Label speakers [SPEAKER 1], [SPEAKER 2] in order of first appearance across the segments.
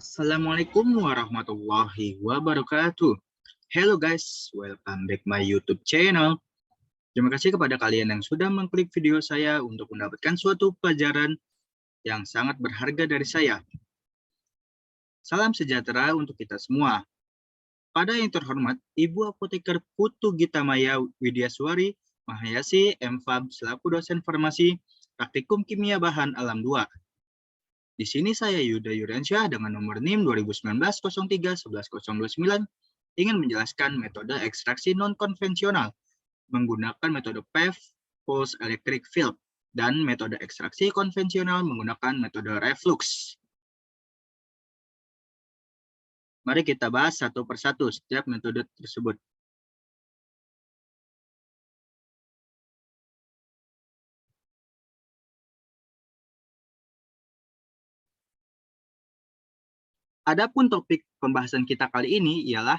[SPEAKER 1] Assalamualaikum warahmatullahi wabarakatuh. Hello guys, welcome back my YouTube channel. Terima kasih kepada kalian yang sudah mengklik video saya untuk mendapatkan suatu pelajaran yang sangat berharga dari saya. Salam sejahtera untuk kita semua. Pada yang terhormat, Ibu Apoteker Putu Gita Maya Widyaswari Mahayasi MFAB selaku dosen farmasi Praktikum Kimia Bahan Alam 2. Di sini saya Yuda Yuriansyah dengan nomor NIM 2019-03-11-029 ingin menjelaskan metode ekstraksi non-konvensional menggunakan metode PEF, Pulse Electric Field, dan metode ekstraksi konvensional menggunakan metode reflux. Mari kita bahas satu persatu setiap metode tersebut. Adapun topik pembahasan kita kali ini ialah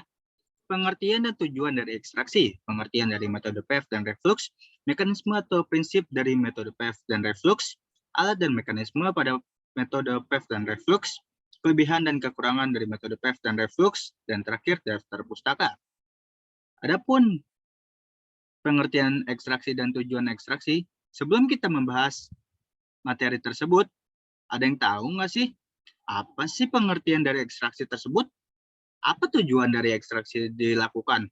[SPEAKER 1] pengertian dan tujuan dari ekstraksi, pengertian dari metode PEF dan reflux, mekanisme atau prinsip dari metode PEF dan reflux, alat dan mekanisme pada metode PEF dan reflux, kelebihan dan kekurangan dari metode PEF dan reflux, dan terakhir daftar pustaka. Adapun pengertian ekstraksi dan tujuan ekstraksi, sebelum kita membahas materi tersebut, ada yang tahu nggak sih apa sih pengertian dari ekstraksi tersebut? Apa tujuan dari ekstraksi dilakukan?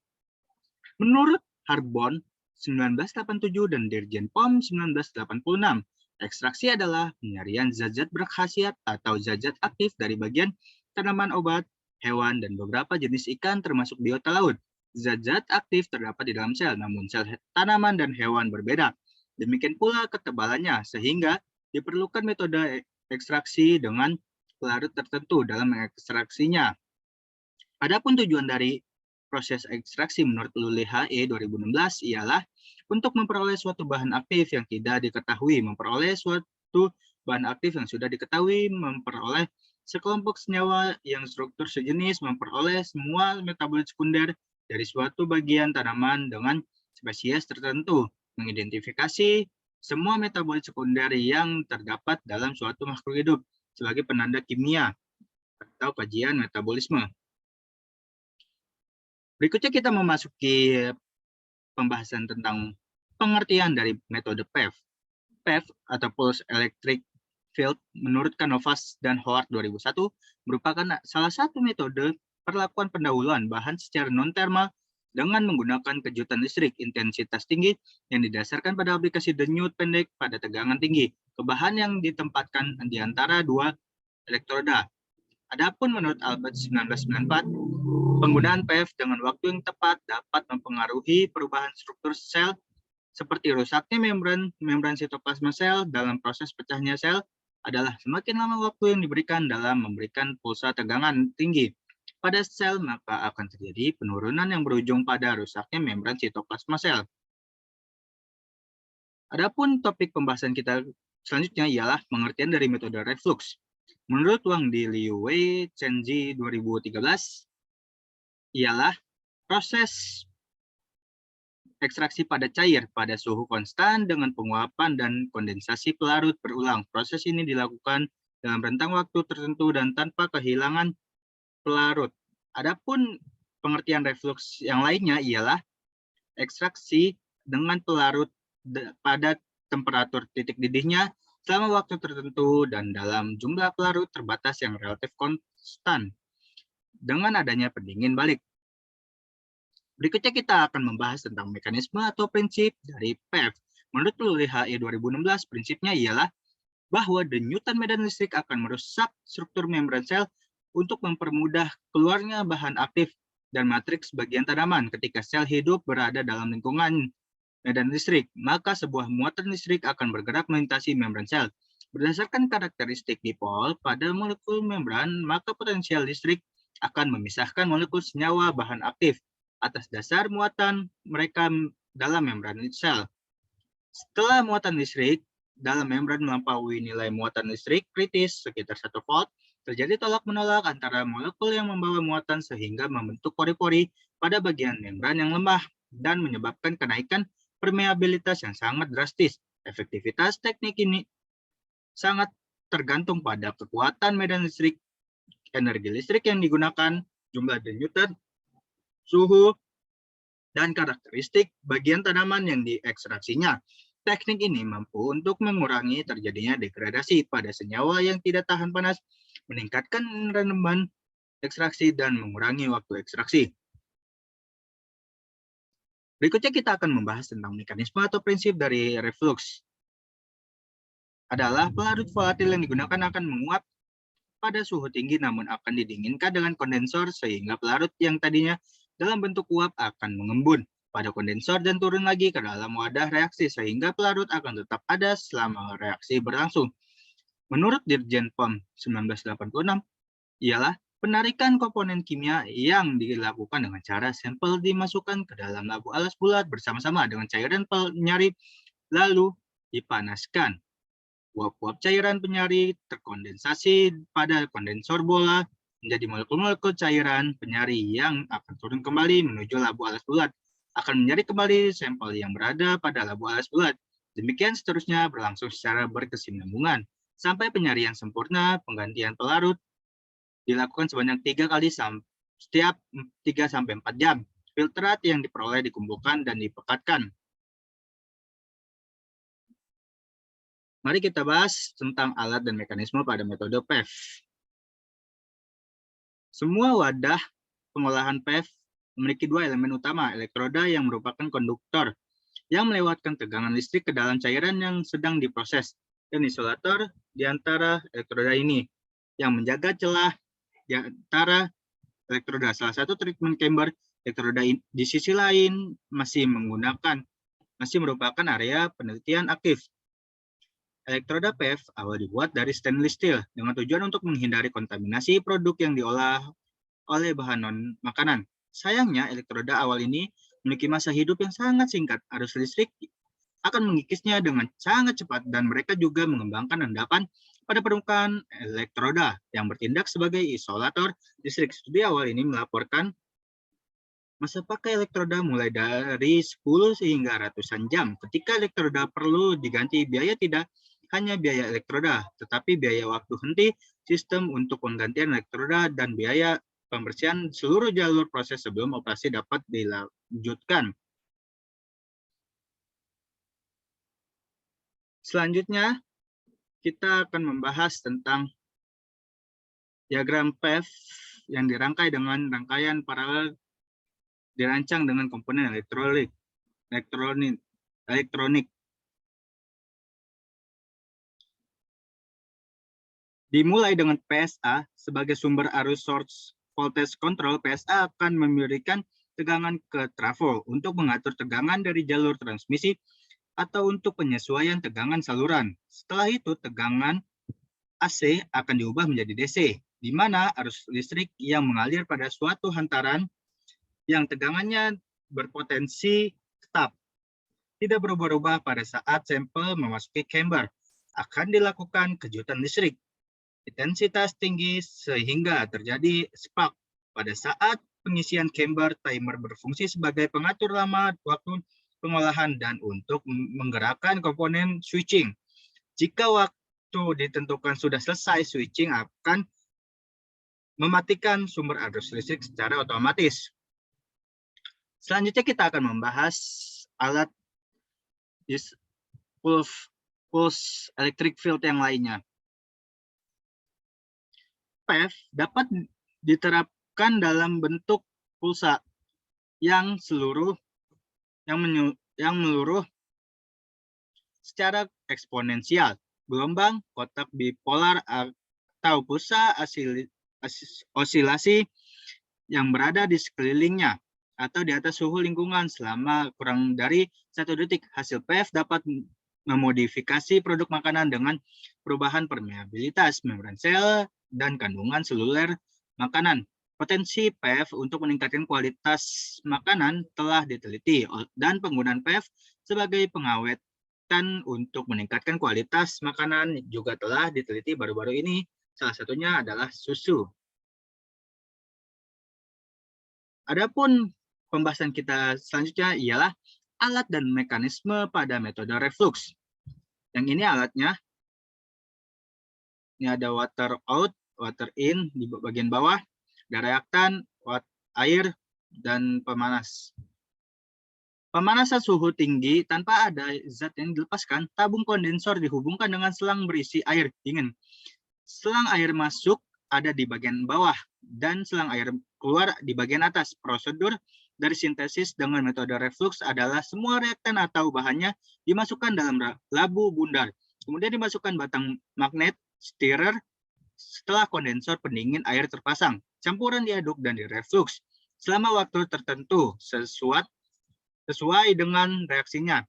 [SPEAKER 1] Menurut Harbon 1987 dan Dirjen POM 1986, ekstraksi adalah penyarian zat-zat berkhasiat atau zat-zat aktif dari bagian tanaman obat, hewan, dan beberapa jenis ikan termasuk biota laut. Zat-zat aktif terdapat di dalam sel, namun sel tanaman dan hewan berbeda. Demikian pula ketebalannya, sehingga diperlukan metode ekstraksi dengan pelarut tertentu dalam mengekstraksinya. Adapun tujuan dari proses ekstraksi menurut Lully HE 2016 ialah untuk memperoleh suatu bahan aktif yang tidak diketahui, memperoleh suatu bahan aktif yang sudah diketahui, memperoleh sekelompok senyawa yang struktur sejenis, memperoleh semua metabolit sekunder dari suatu bagian tanaman dengan spesies tertentu, mengidentifikasi semua metabolit sekunder yang terdapat dalam suatu makhluk hidup sebagai penanda kimia atau kajian metabolisme. Berikutnya kita memasuki pembahasan tentang pengertian dari metode PEF. PEF atau Pulse Electric Field menurut Canovas dan Howard 2001 merupakan salah satu metode perlakuan pendahuluan bahan secara non-thermal dengan menggunakan kejutan listrik intensitas tinggi yang didasarkan pada aplikasi denyut pendek pada tegangan tinggi ke bahan yang ditempatkan di antara dua elektroda. Adapun menurut Albert 1994, penggunaan PEF dengan waktu yang tepat dapat mempengaruhi perubahan struktur sel seperti rusaknya membran sitoplasma sel dalam proses pecahnya sel adalah semakin lama waktu yang diberikan dalam memberikan pulsa tegangan tinggi pada sel, maka akan terjadi penurunan yang berujung pada rusaknya membran sitoplasma sel. Adapun topik pembahasan kita selanjutnya ialah pengertian dari metode reflux. Menurut Wang Di Liu Wei Chenji 2013, ialah proses ekstraksi pada cair pada suhu konstan dengan penguapan dan kondensasi pelarut berulang. Proses ini dilakukan dalam rentang waktu tertentu dan tanpa kehilangan pelarut. Adapun pengertian reflux yang lainnya ialah ekstraksi dengan pelarut pada temperatur titik didihnya selama waktu tertentu dan dalam jumlah pelarut terbatas yang relatif konstan dengan adanya pendingin balik. Berikutnya kita akan membahas tentang mekanisme atau prinsip dari PEF. Menurut Lully HE 2016, prinsipnya ialah bahwa denyutan medan listrik akan merusak struktur membran sel untuk mempermudah keluarnya bahan aktif dan matriks bagian tanaman. Ketika sel hidup berada dalam lingkungan medan listrik, maka sebuah muatan listrik akan bergerak melintasi membran sel. Berdasarkan karakteristik dipol pada molekul membran, maka potensial listrik akan memisahkan molekul senyawa bahan aktif atas dasar muatan mereka dalam membran sel. Setelah muatan listrik dalam membran melampaui nilai muatan listrik kritis sekitar 1 volt, terjadi tolak-menolak antara molekul yang membawa muatan sehingga membentuk pori-pori pada bagian membran yang lemah dan menyebabkan kenaikan permeabilitas yang sangat drastis. Efektivitas teknik ini sangat tergantung pada kekuatan medan listrik energi listrik yang digunakan, jumlah denyutan, suhu, dan karakteristik bagian tanaman yang diekstraksinya. Teknik ini mampu untuk mengurangi terjadinya degradasi pada senyawa yang tidak tahan panas, meningkatkan rendaman ekstraksi, dan mengurangi waktu ekstraksi. Berikutnya kita akan membahas tentang mekanisme atau prinsip dari reflux. Adalah pelarut volatil yang digunakan akan menguap pada suhu tinggi namun akan didinginkan dengan kondensor sehingga pelarut yang tadinya dalam bentuk uap akan mengembun pada kondensor dan turun lagi ke dalam wadah reaksi sehingga pelarut akan tetap ada selama reaksi berlangsung. Menurut Dirjen POM 1986, ialah penarikan komponen kimia yang dilakukan dengan cara sampel dimasukkan ke dalam labu alas bulat bersama-sama dengan cairan penyari lalu dipanaskan. Uap-uap cairan penyari terkondensasi pada kondensor bola menjadi molekul-molekul cairan penyari yang akan turun kembali menuju labu alas bulat. Akan menjadi kembali sampel yang berada pada labu alas bulat. Demikian seterusnya berlangsung secara berkesinambungan. Sampai penyarian sempurna, penggantian pelarut dilakukan sebanyak 3 kali setiap 3-4 jam. Filtrat yang diperoleh dikumpulkan dan dipekatkan. Mari kita bahas tentang alat dan mekanisme pada metode PEV. Semua wadah pengolahan PEV memiliki dua elemen utama, elektroda yang merupakan konduktor yang melewatkan tegangan listrik ke dalam cairan yang sedang diproses, dan isolator di antara elektroda ini yang menjaga celah di antara elektroda. Salah satu treatment chamber elektroda di sisi lain masih merupakan area penelitian aktif. Elektroda PEV awal dibuat dari stainless steel dengan tujuan untuk menghindari kontaminasi produk yang diolah oleh bahan non-makanan. Sayangnya, elektroda awal ini memiliki masa hidup yang sangat singkat. Arus listrik akan mengikisnya dengan sangat cepat dan mereka juga mengembangkan endapan pada permukaan elektroda yang bertindak sebagai isolator listrik. Studi awal ini melaporkan masa pakai elektroda mulai dari 10 hingga ratusan jam. Ketika elektroda perlu diganti, biaya tidak hanya biaya elektroda, tetapi biaya waktu henti sistem untuk penggantian elektroda dan biaya pembersihan seluruh jalur proses sebelum operasi dapat dilanjutkan. Selanjutnya, kita akan membahas tentang diagram PEV yang dirangkai dengan rangkaian paralel dirancang dengan komponen elektronik. Dimulai dengan PSA sebagai sumber arus source voltage control. PSA akan memberikan tegangan ke trafo untuk mengatur tegangan dari jalur transmisi atau untuk penyesuaian tegangan saluran. Setelah itu tegangan AC akan diubah menjadi DC, di mana arus listrik yang mengalir pada suatu hantaran yang tegangannya berpotensi tetap tidak berubah-ubah pada saat sampel memasuki chamber. Akan dilakukan kejutan listrik intensitas tinggi sehingga terjadi spark. Pada saat pengisian chamber, timer berfungsi sebagai pengatur lama waktu pengolahan dan untuk menggerakkan komponen switching. Jika waktu ditentukan sudah selesai, switching akan mematikan sumber arus listrik secara otomatis. Selanjutnya kita akan membahas alat pulse electric field yang lainnya. PEV dapat diterapkan dalam bentuk pulsa yang meluruh secara eksponensial, gelombang, kotak bipolar atau pulsa osilasi yang berada di sekelilingnya atau di atas suhu lingkungan selama kurang dari 1 detik. Hasil PEV dapat memodifikasi produk makanan dengan perubahan permeabilitas membran sel dan kandungan seluler makanan. Potensi PEV untuk meningkatkan kualitas makanan telah diteliti dan penggunaan PEV sebagai pengawetan untuk meningkatkan kualitas makanan juga telah diteliti baru-baru ini. Salah satunya adalah susu. Adapun pembahasan kita selanjutnya ialah alat dan mekanisme pada metode reflux. Yang ini alatnya. Ini ada water out, water in di bagian bawah, dan reaktan, air, dan pemanas. Pemanasan suhu tinggi tanpa ada zat yang dilepaskan, tabung kondensor dihubungkan dengan selang berisi air dingin. Selang air masuk ada di bagian bawah dan selang air keluar di bagian atas. Prosedur dari sintesis dengan metode reflux adalah semua reaktan atau bahannya dimasukkan dalam labu bundar. Kemudian dimasukkan batang magnet stirrer. Setelah kondensor pendingin air terpasang, campuran diaduk dan direflux selama waktu tertentu sesuai dengan reaksinya.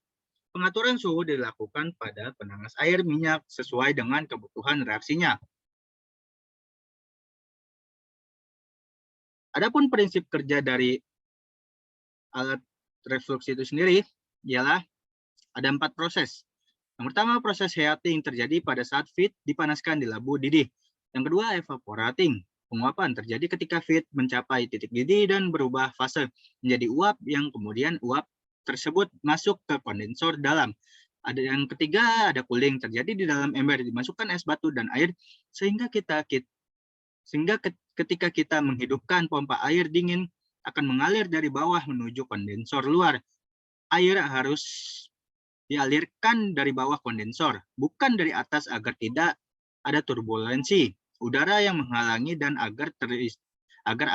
[SPEAKER 1] Pengaturan suhu dilakukan pada penanas air minyak sesuai dengan kebutuhan reaksinya. Adapun prinsip kerja dari alat reflux itu sendiri ialah ada 4 proses. Yang pertama, proses heating terjadi pada saat feed dipanaskan di labu didih. Yang kedua, evaporating. Penguapan terjadi ketika feed mencapai titik didih dan berubah fase menjadi uap yang kemudian uap tersebut masuk ke kondensor dalam. Ada yang ketiga, ada cooling terjadi di dalam ember, dimasukkan es batu dan air sehingga ketika kita menghidupkan pompa air dingin akan mengalir dari bawah menuju kondensor luar. Air harus dialirkan dari bawah kondensor, bukan dari atas agar tidak ada turbulensi udara yang menghalangi dan agar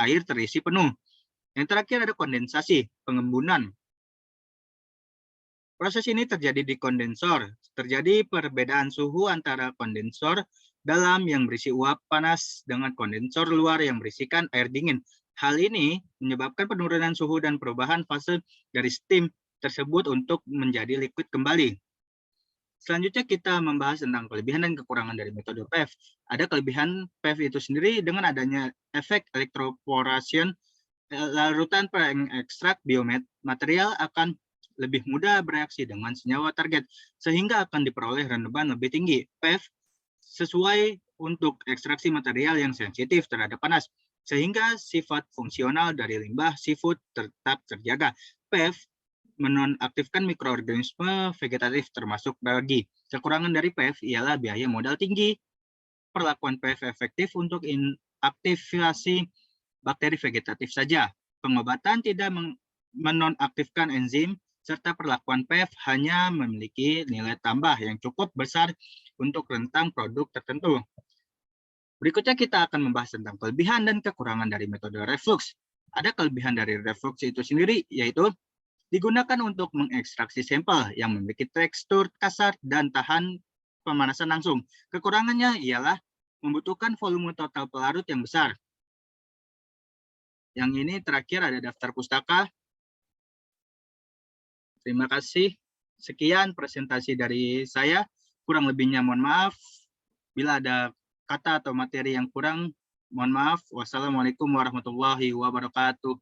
[SPEAKER 1] air terisi penuh. Yang terakhir ada kondensasi, pengembunan. Proses ini terjadi di kondensor. Terjadi perbedaan suhu antara kondensor dalam yang berisi uap panas dengan kondensor luar yang berisikan air dingin. Hal ini menyebabkan penurunan suhu dan perubahan fase dari steam tersebut untuk menjadi liquid kembali. Selanjutnya kita membahas tentang kelebihan dan kekurangan dari metode PEV. Ada kelebihan PEV itu sendiri dengan adanya efek electroporation, larutan pengekstrak biomaterial akan lebih mudah bereaksi dengan senyawa target, sehingga akan diperoleh rendaman lebih tinggi. PEV sesuai untuk ekstraksi material yang sensitif terhadap panas, sehingga sifat fungsional dari limbah seafood tetap terjaga. PEV menonaktifkan mikroorganisme vegetatif termasuk algi. Kekurangan dari PEV ialah biaya modal tinggi. Perlakuan PEV efektif untuk inaktivasi bakteri vegetatif saja. Pengobatan tidak menonaktifkan enzim, serta perlakuan PEV hanya memiliki nilai tambah yang cukup besar untuk rentang produk tertentu. Berikutnya kita akan membahas tentang kelebihan dan kekurangan dari metode reflux. Ada kelebihan dari reflux itu sendiri, yaitu digunakan untuk mengekstraksi sampel yang memiliki tekstur kasar dan tahan pemanasan langsung. Kekurangannya ialah membutuhkan volume total pelarut yang besar. Yang ini terakhir ada daftar pustaka. Terima kasih. Sekian presentasi dari saya. Kurang lebihnya mohon maaf. Bila ada kata atau materi yang kurang, mohon maaf. Wassalamualaikum warahmatullahi wabarakatuh.